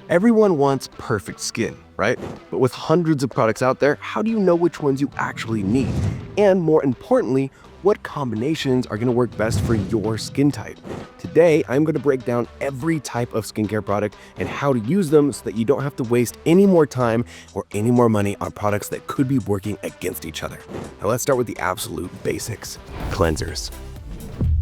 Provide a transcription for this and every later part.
Everyone wants perfect skin, right? But with hundreds of products out there, how do you know which ones you actually need? And more importantly, what combinations are going to work best for your skin type? Today, I'm going to break down every type of skincare product and how to use them so that you don't have to waste any more time or any more money on products that could be working against each other. Now let's start with the absolute basics. Cleansers.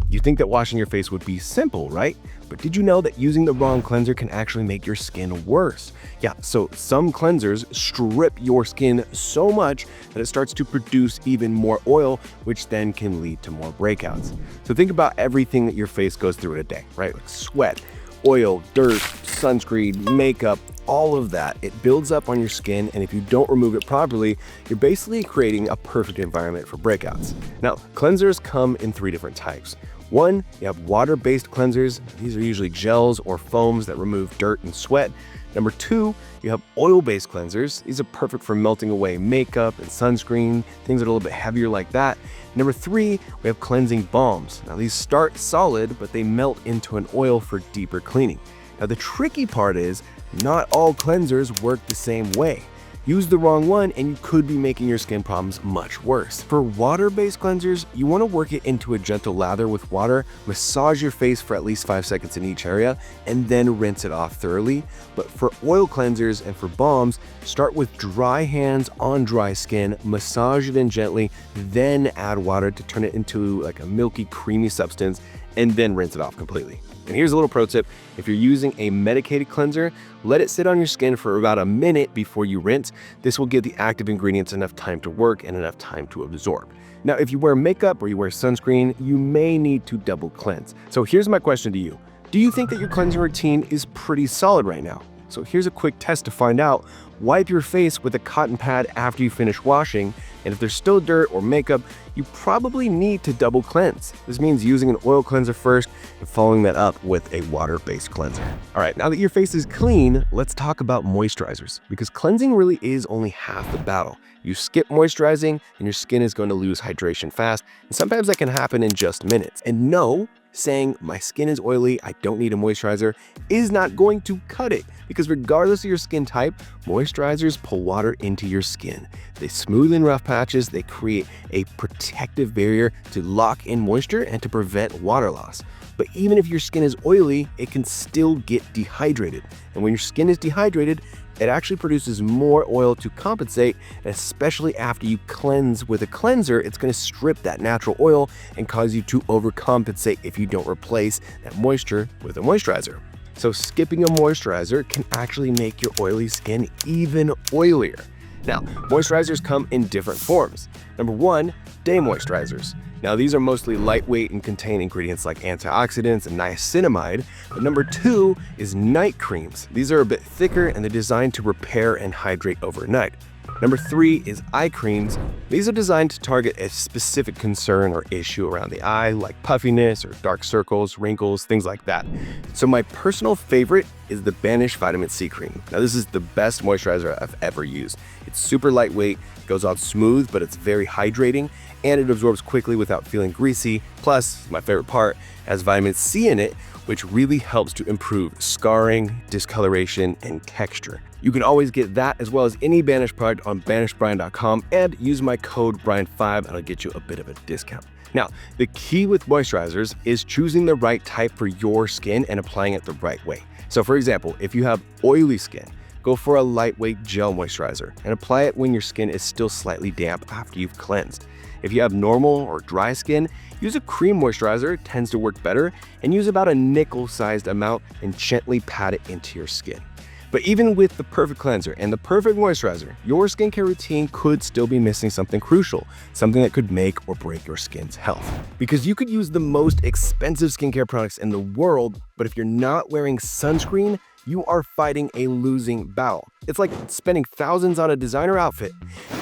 You think that washing your face would be simple, right? But did you know that using the wrong cleanser can actually make your skin worse? Yeah, so some cleansers strip your skin so much that it starts to produce even more oil, which then can lead to more breakouts. So think about everything that your face goes through in a day, right? Like sweat, oil, dirt, sunscreen, makeup, all of that. It builds up on your skin, and if you don't remove it properly, you're basically creating a perfect environment for breakouts. Now, cleansers come in 3 different types. One, you have water-based cleansers. These are usually gels or foams that remove dirt and sweat. Number 2, you have oil-based cleansers. These are perfect for melting away makeup and sunscreen, things that are a little bit heavier like that. Number 3, we have cleansing balms. Now these start solid, but they melt into an oil for deeper cleaning. Now the tricky part is, not all cleansers work the same way. Use the wrong one and you could be making your skin problems much worse. For water-based cleansers, you want to work it into a gentle lather with water, massage your face for at least 5 seconds in each area, and then rinse it off thoroughly. But for oil cleansers and for balms, start with dry hands on dry skin, massage it in gently, then add water to turn it into like a milky, creamy substance, and then rinse it off completely. And here's a little pro tip. If you're using a medicated cleanser, let it sit on your skin for about a minute before you rinse. This will give the active ingredients enough time to work and enough time to absorb. Now, if you wear makeup or you wear sunscreen, you may need to double cleanse. So here's my question to you. Do you think that your cleansing routine is pretty solid right now? So here's a quick test to find out. Wipe your face with a cotton pad after you finish washing, and if there's still dirt or makeup, you probably need to double cleanse. This means using an oil cleanser first and following that up with a water-based cleanser. All right, now that your face is clean, let's talk about moisturizers, because cleansing really is only half the battle. You skip moisturizing and your skin is going to lose hydration fast, and sometimes that can happen in just minutes. And no, saying my skin is oily, I don't need a moisturizer, is not going to cut it, because regardless of your skin type, moisturizers pull water into your skin. They smooth in rough patches, they create a protective barrier to lock in moisture and to prevent water loss. But even if your skin is oily, it can still get dehydrated. And when your skin is dehydrated, it actually produces more oil to compensate, and especially after you cleanse with a cleanser, it's going to strip that natural oil and cause you to overcompensate if you don't replace that moisture with a moisturizer. So skipping a moisturizer can actually make your oily skin even oilier. Now, moisturizers come in different forms. Number 1, day moisturizers. Now, these are mostly lightweight and contain ingredients like antioxidants and niacinamide. But number 2 is night creams. These are a bit thicker and they're designed to repair and hydrate overnight. Number 3 is eye creams. These are designed to target a specific concern or issue around the eye, like puffiness or dark circles, wrinkles, things like that. So my personal favorite is the Banish Vitamin C Cream. Now this is the best moisturizer I've ever used. It's super lightweight, goes on smooth, but it's very hydrating, and it absorbs quickly without feeling greasy. Plus, my favorite part, has vitamin C in it, which really helps to improve scarring, discoloration, and texture. You can always get that as well as any Banish product on banishbrian.com and use my code Brian5 and I'll get you a bit of a discount. Now, the key with moisturizers is choosing the right type for your skin and applying it the right way. So for example, if you have oily skin, go for a lightweight gel moisturizer and apply it when your skin is still slightly damp after you've cleansed. If you have normal or dry skin, use a cream moisturizer, it tends to work better, and use about a nickel-sized amount and gently pat it into your skin. But even with the perfect cleanser and the perfect moisturizer, your skincare routine could still be missing something crucial, something that could make or break your skin's health. Because you could use the most expensive skincare products in the world, but if you're not wearing sunscreen, you are fighting a losing battle. It's like spending thousands on a designer outfit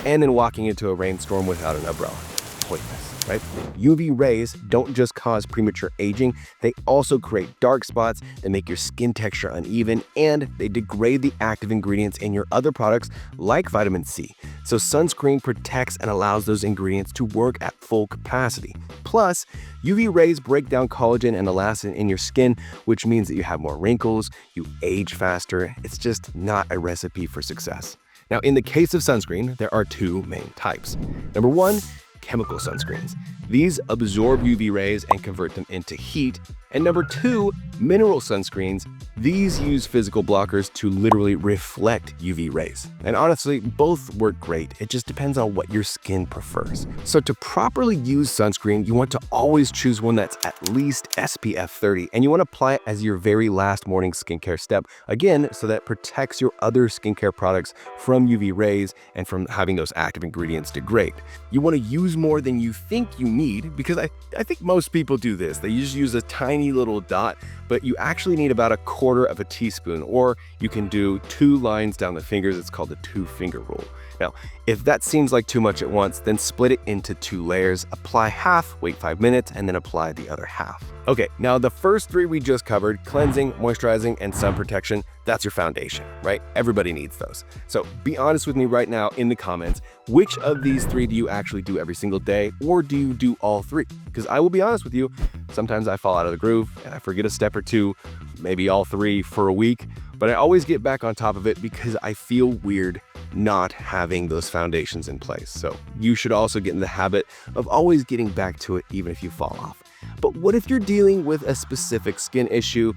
and then walking into a rainstorm without an umbrella. Pointless. right? UV rays don't just cause premature aging, they also create dark spots that make your skin texture uneven, and they degrade the active ingredients in your other products like vitamin C. So sunscreen protects and allows those ingredients to work at full capacity. Plus, UV rays break down collagen and elastin in your skin, which means that you have more wrinkles, you age faster. It's just not a recipe for success. Now, in the case of sunscreen, there are two main types. Number one, chemical sunscreens. These absorb UV rays and convert them into heat. And number two, mineral sunscreens. These use physical blockers to literally reflect UV rays. And honestly, both work great. It just depends on what your skin prefers. So to properly use sunscreen, you want to always choose one that's at least SPF 30, and you want to apply it as your very last morning skincare step, again, so that it protects your other skincare products from UV rays and from having those active ingredients degrade. You want to use more than you think you need, because I think most people do this. They just use a tiny little dot, but you actually need about 1/4 of a teaspoon, or you can do 2 lines down the fingers. It's called the 2-finger rule. Now, if that seems like too much at once, then split it into 2 layers, apply half, wait 5 minutes, and then apply the other half. Okay, now the first 3 we just covered, cleansing, moisturizing, and sun protection, that's your foundation, right? Everybody needs those. So be honest with me right now in the comments, which of these 3 do you actually do every single day, or do you do all 3? Because I will be honest with you, sometimes I fall out of the groove and I forget a step or 2, maybe all 3 for a week, but I always get back on top of it because I feel weird not having those foundations in place. So you should also get in the habit of always getting back to it even if you fall off. But what if you're dealing with a specific skin issue,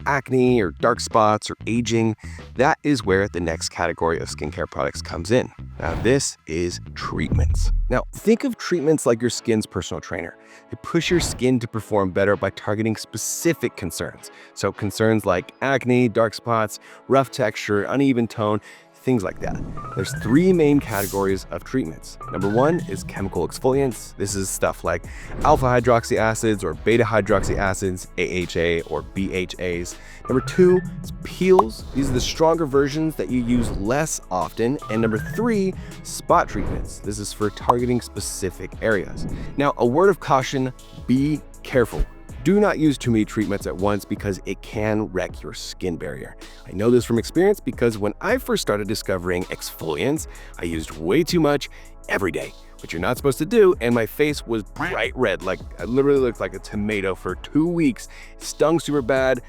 acne or dark spots or aging? That is where the next category of skincare products comes in. Now, this is treatments. Now, think of treatments like your skin's personal trainer. They push your skin to perform better by targeting specific concerns. So concerns like acne, dark spots, rough texture, uneven tone, things like that. There's 3 main categories of treatments. Number 1 is chemical exfoliants. This is stuff like alpha hydroxy acids or beta hydroxy acids, AHA or BHAs. Number 2 is peels. These are the stronger versions that you use less often. And number 3, spot treatments. This is for targeting specific areas. Now, a word of caution, be careful. Do not use too many treatments at once because it can wreck your skin barrier. I know this from experience because when I first started discovering exfoliants, I used way too much every day, which you're not supposed to do, and my face was bright red, like I literally looked like a tomato for 2 weeks. It stung super bad.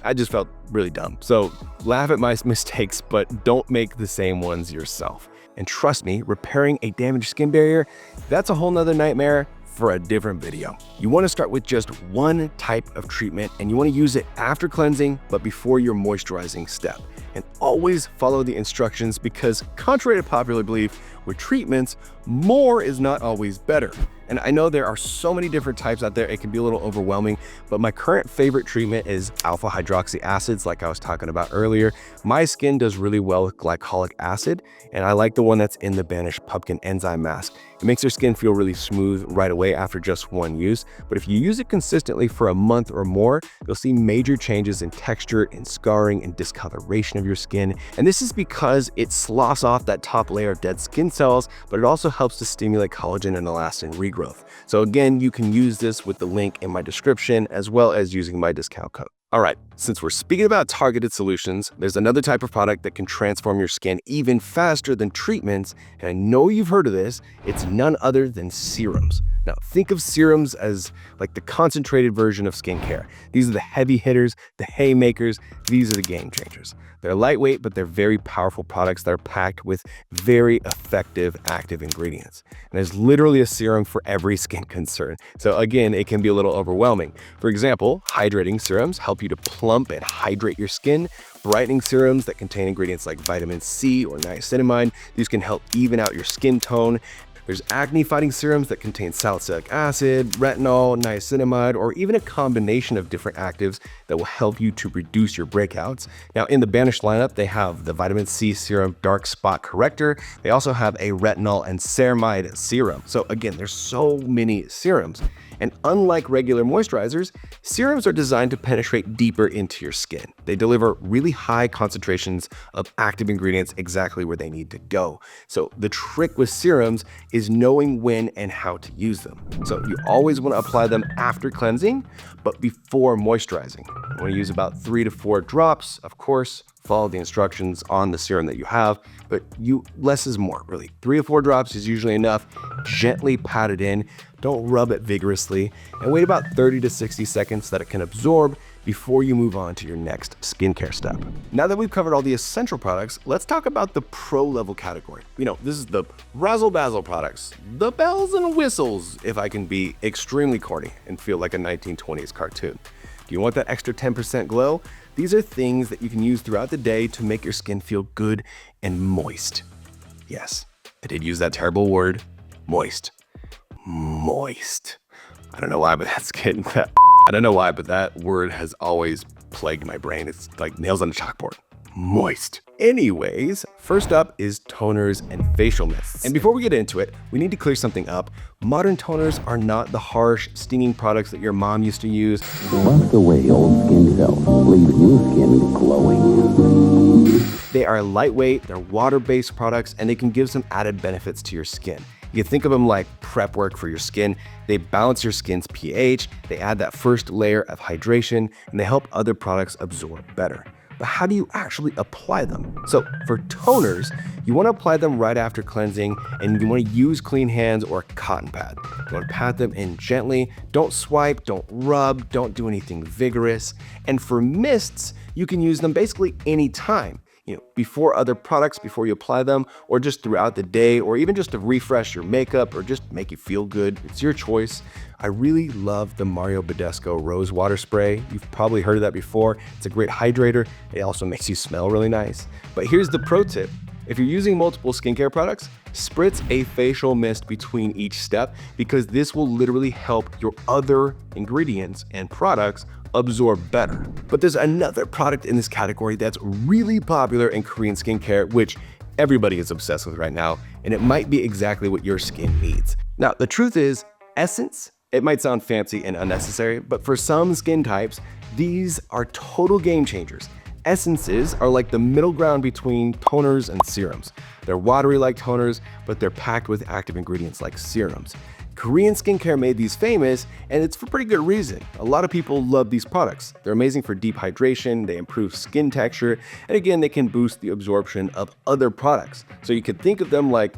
I just felt really dumb. So laugh at my mistakes, but don't make the same ones yourself. And trust me, repairing a damaged skin barrier, that's a whole nother nightmare for a different video. You want to start with just one type of treatment, and you want to use it after cleansing but before your moisturizing step. And always follow the instructions because, contrary to popular belief, with treatments, more is not always better. And I know there are so many different types out there, it can be a little overwhelming, but my current favorite treatment is alpha hydroxy acids, like I was talking about earlier. My skin does really well with glycolic acid, and I like the one that's in the banished pumpkin enzyme mask. It makes your skin feel really smooth right away after just one use, but if you use it consistently for a month or more, you'll see major changes in texture, in scarring, and discoloration of your skin. And this is because it sloughs off that top layer of dead skin cells, but it also helps to stimulate collagen and elastin regrowth. So again, you can use this with the link in my description as well as using my discount code. All right, since we're speaking about targeted solutions, there's another type of product that can transform your skin even faster than treatments, and I know you've heard of this. It's none other than serums. Now, think of serums as like the concentrated version of skincare. These are the heavy hitters, the haymakers. These are the game changers. They're lightweight, but they're very powerful products that are packed with very effective active ingredients. And there's literally a serum for every skin concern. So again, it can be a little overwhelming. For example, hydrating serums help you to plump and hydrate your skin. Brightening serums that contain ingredients like vitamin C or niacinamide, these can help even out your skin tone. There's acne-fighting serums that contain salicylic acid, retinol, niacinamide, or even a combination of different actives that will help you to reduce your breakouts. Now, in the Banished lineup, they have the Vitamin C Serum Dark Spot Corrector. They also have a retinol and ceramide serum. So again, there's so many serums. And unlike regular moisturizers, serums are designed to penetrate deeper into your skin. They deliver really high concentrations of active ingredients exactly where they need to go. So the trick with serums is knowing when and how to use them. So you always want to apply them after cleansing, but before moisturizing. You want to use about 3 to 4 drops, of course. Follow the instructions on the serum that you have, but less is more, really. 3 to 4 drops is usually enough. Gently pat it in, don't rub it vigorously, and wait about 30 to 60 seconds so that it can absorb before you move on to your next skincare step. Now that we've covered all the essential products, let's talk about the pro level category. This is the razzle dazzle products, the bells and whistles, if I can be extremely corny and feel like a 1920s cartoon. Do you want that extra 10% glow? These are things that you can use throughout the day to make your skin feel good and moist. Yes, I did use that terrible word, moist. Moist. I don't know why, but that word has always plagued my brain. It's like nails on a chalkboard. Moist. Anyways, first up is toners and facial mists. And before we get into it, we need to clear something up. Modern toners are not the harsh, stinging products that your mom used to use. Wash away old skin cells, leave new skin glowing. They are lightweight, they're water-based products, and they can give some added benefits to your skin. You can think of them like prep work for your skin. They balance your skin's pH, they add that first layer of hydration, and they help other products absorb better. But how do you actually apply them? So for toners, you want to apply them right after cleansing, and you want to use clean hands or a cotton pad. You want to pat them in gently. Don't swipe, don't rub, don't do anything vigorous. And for mists, you can use them basically anytime. Before other products, before you apply them, or just throughout the day, or even just to refresh your makeup or just make you feel good. It's your choice. I really love the Mario Badescu Rose Water Spray. You've probably heard of that before. It's a great hydrator. It also makes you smell really nice. But here's the pro tip. If you're using multiple skincare products, spritz a facial mist between each step because this will literally help your other ingredients and products absorb better. But there's another product in this category that's really popular in Korean skincare, which everybody is obsessed with right now, and it might be exactly what your skin needs. Now, the truth is, essence, it might sound fancy and unnecessary, but for some skin types, these are total game changers. Essences are like the middle ground between toners and serums. They're watery like toners, but they're packed with active ingredients like serums. Korean skincare made these famous, and it's for pretty good reason. A lot of people love these products. They're amazing for deep hydration, they improve skin texture, and again, they can boost the absorption of other products. So you could think of them like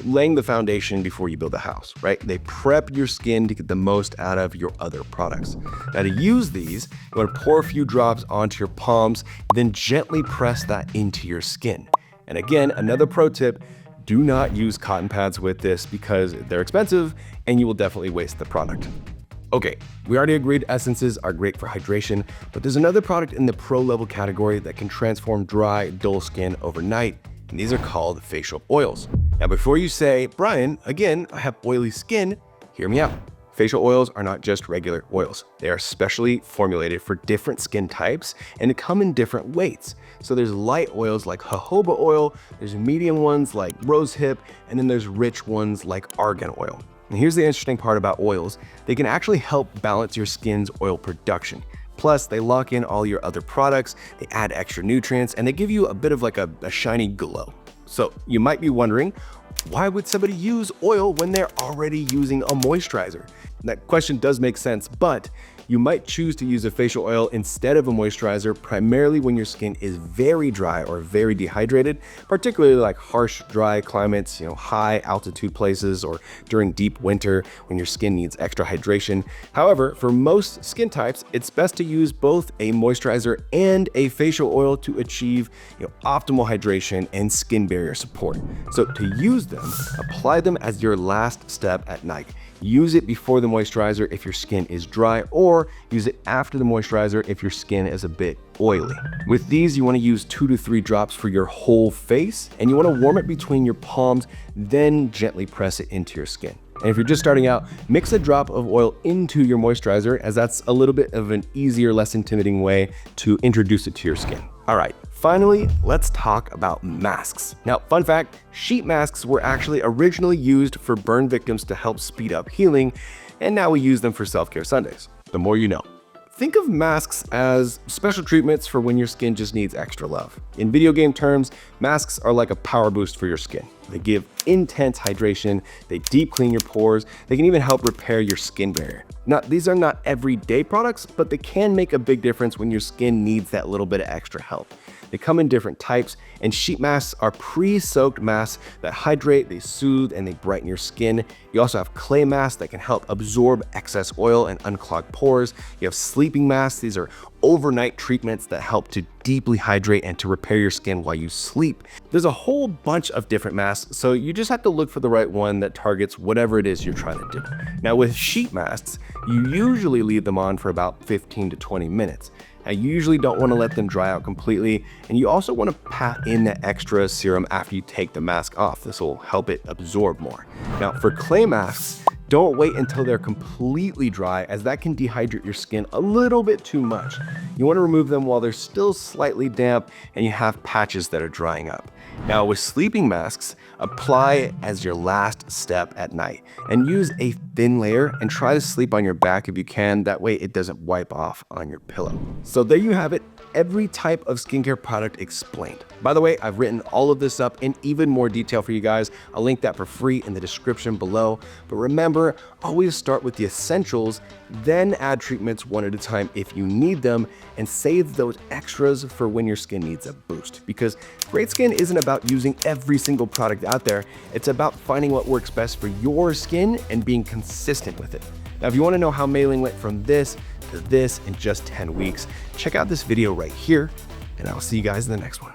laying the foundation before you build a house, right? They prep your skin to get the most out of your other products. Now to use these, you want to pour a few drops onto your palms, then gently press that into your skin. And again, another pro tip, do not use cotton pads with this because they're expensive and you will definitely waste the product. Okay, we already agreed essences are great for hydration, but there's another product in the pro level category that can transform dry, dull skin overnight, and these are called facial oils. Now before you say, Brian, again, I have oily skin, hear me out. Facial oils are not just regular oils. They are specially formulated for different skin types and come in different weights. So there's light oils like jojoba oil, there's medium ones like rosehip, and then there's rich ones like argan oil. And here's the interesting part about oils. They can actually help balance your skin's oil production. Plus, they lock in all your other products, they add extra nutrients, and they give you a bit of like a shiny glow. So you might be wondering, why would somebody use oil when they're already using a moisturizer? That question does make sense, but you might choose to use a facial oil instead of a moisturizer, primarily when your skin is very dry or very dehydrated, particularly like harsh, dry climates, high altitude places, or during deep winter when your skin needs extra hydration. However, for most skin types, it's best to use both a moisturizer and a facial oil to achieve optimal hydration and skin barrier support. So to use them, apply them as your last step at night. Use it before the moisturizer if your skin is dry, or use it after the moisturizer if your skin is a bit oily. With these, you want to use 2 to 3 drops for your whole face, and you want to warm it between your palms, then gently press it into your skin. And if you're just starting out, mix a drop of oil into your moisturizer, as that's a little bit of an easier, less intimidating way to introduce it to your skin. All right, finally, let's talk about masks. Now, fun fact, sheet masks were actually originally used for burn victims to help speed up healing. and now we use them for self-care Sundays. The more you know. Think of masks as special treatments for when your skin just needs extra love. In video game terms, masks are like a power boost for your skin. They give intense hydration, they deep clean your pores, they can even help repair your skin barrier. Now, these are not everyday products, but they can make a big difference when your skin needs that little bit of extra help. They come in different types, and sheet masks are pre-soaked masks that hydrate, they soothe, and they brighten your skin. You also have clay masks that can help absorb excess oil and unclog pores. You have sleeping masks. These are overnight treatments that help to deeply hydrate and to repair your skin while you sleep. There's a whole bunch of different masks, so you just have to look for the right one that targets whatever it is you're trying to do. Now with sheet masks, you usually leave them on for about 15 to 20 minutes. Now, you usually don't want to let them dry out completely, and you also want to pat in the extra serum after you take the mask off. This will help it absorb more. Now, for clay masks, don't wait until they're completely dry, as that can dehydrate your skin a little bit too much. You want to remove them while they're still slightly damp and you have patches that are drying up. Now with sleeping masks, apply it as your last step at night and use a thin layer and try to sleep on your back if you can. That way it doesn't wipe off on your pillow. So there you have it. Every type of skincare product explained. By the way, I've written all of this up in even more detail for you guys. I'll link that for free in the description below. But remember, always start with the essentials, then add treatments one at a time if you need them, and save those extras for when your skin needs a boost. Because great skin isn't about using every single product out there. It's about finding what works best for your skin and being consistent with it. Now, if you want to know how Mei Ling went from this to this in just 10 weeks, check out this video right here, and I'll see you guys in the next one.